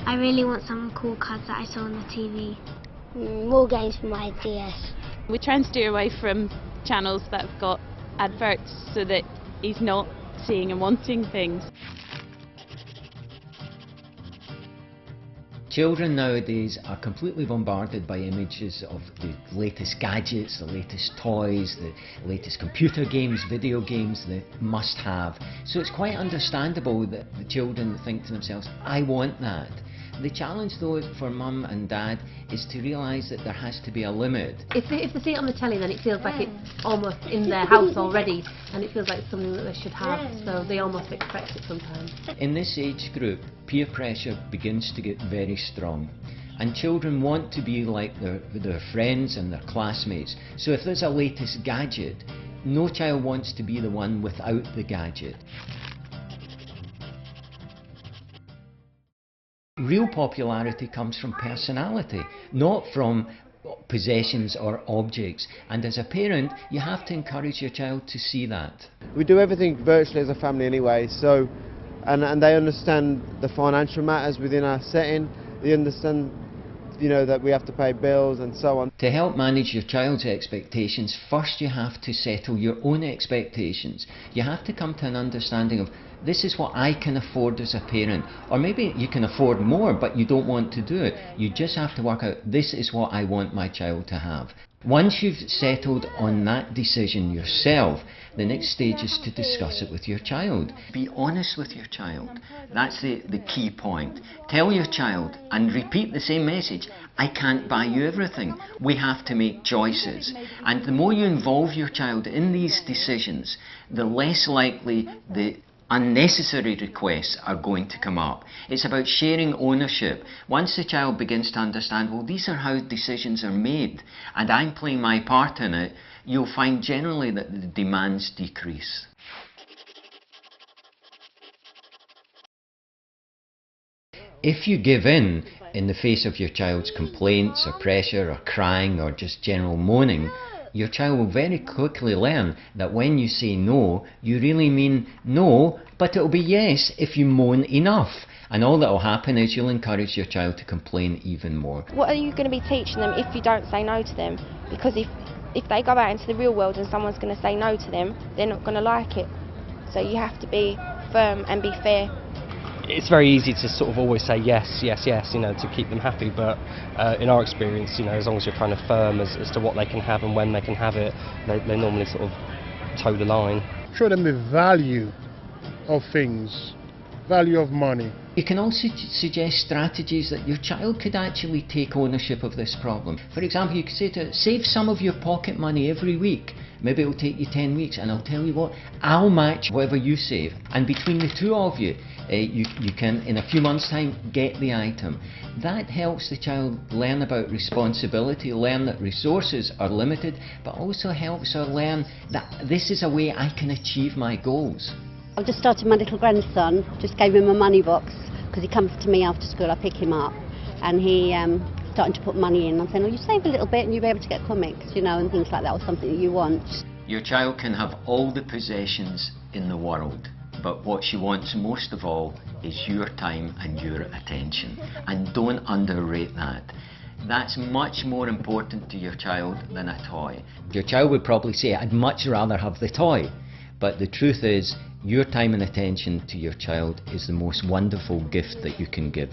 I really want some cool cars that I saw on the TV. More games for my DS. We try and steer away from channels that have got adverts so that he's not seeing and wanting things. Children nowadays are completely bombarded by images of the latest gadgets, the latest toys, the latest computer games, video games, the must-have. So it's quite understandable that the children think to themselves, I want that. The challenge though for mum and dad is to realise that there has to be a limit. If they see it on the telly, then it feels like it's almost in their house already, and it feels like it's something that they should have, so they almost expect it sometimes. In this age group, peer pressure begins to get very strong, and children want to be like their friends and their classmates. So if there's a latest gadget, no child wants to be the one without the gadget. Real popularity comes from personality, not from possessions or objects, and as a parent you have to encourage your child to see that. We do everything virtually as a family anyway, so and they understand the financial matters within our setting. They understand, you know, that we have to pay bills and so on. To help manage your child's expectations, first you have to settle your own expectations. You have to come to an understanding of, this is what I can afford as a parent, or maybe you can afford more but you don't want to do it. You just have to work out, this is what I want my child to have. Once you've settled on that decision yourself, the next stage is to discuss it with your child. Be honest with your child. That's the key point. Tell your child and repeat the same message. I can't buy you everything. We have to make choices. And the more you involve your child in these decisions, the less likely the unnecessary requests are going to come up. It's about sharing ownership. Once the child begins to understand, well, these are how decisions are made and I'm playing my part in it, you'll find generally that the demands decrease. If you give in the face of your child's complaints or pressure or crying or just general moaning, your child will very quickly learn that when you say no, you really mean no, but it'll be yes if you moan enough. And all that will happen is you'll encourage your child to complain even more. What are you going to be teaching them if you don't say no to them? Because if they go out into the real world and someone's going to say no to them, they're not going to like it. So you have to be firm and be fair. It's very easy to sort of always say yes, yes, yes, you know, to keep them happy, but in our experience, you know, as long as you're kind of firm as to what they can have and when they can have it, they normally sort of toe the line. Show them the value of things, value of money. You can also suggest strategies that your child could actually take ownership of this problem. For example, you could say to save some of your pocket money every week. Maybe it'll take you 10 weeks and I'll tell you what, I'll match whatever you save. And between the two of you, you can, in a few months' time, get the item. That helps the child learn about responsibility, learn that resources are limited, but also helps her learn that this is a way I can achieve my goals. I've just started my little grandson, just gave him a money box, because he comes to me after school, I pick him up, and he starting to put money in. I'm saying, oh, you save a little bit and you'll be able to get comics, you know, and things like that, or something that you want. Your child can have all the possessions in the world, but what she wants most of all is your time and your attention. And don't underrate that. That's much more important to your child than a toy. Your child would probably say, I'd much rather have the toy. But the truth is, your time and attention to your child is the most wonderful gift that you can give.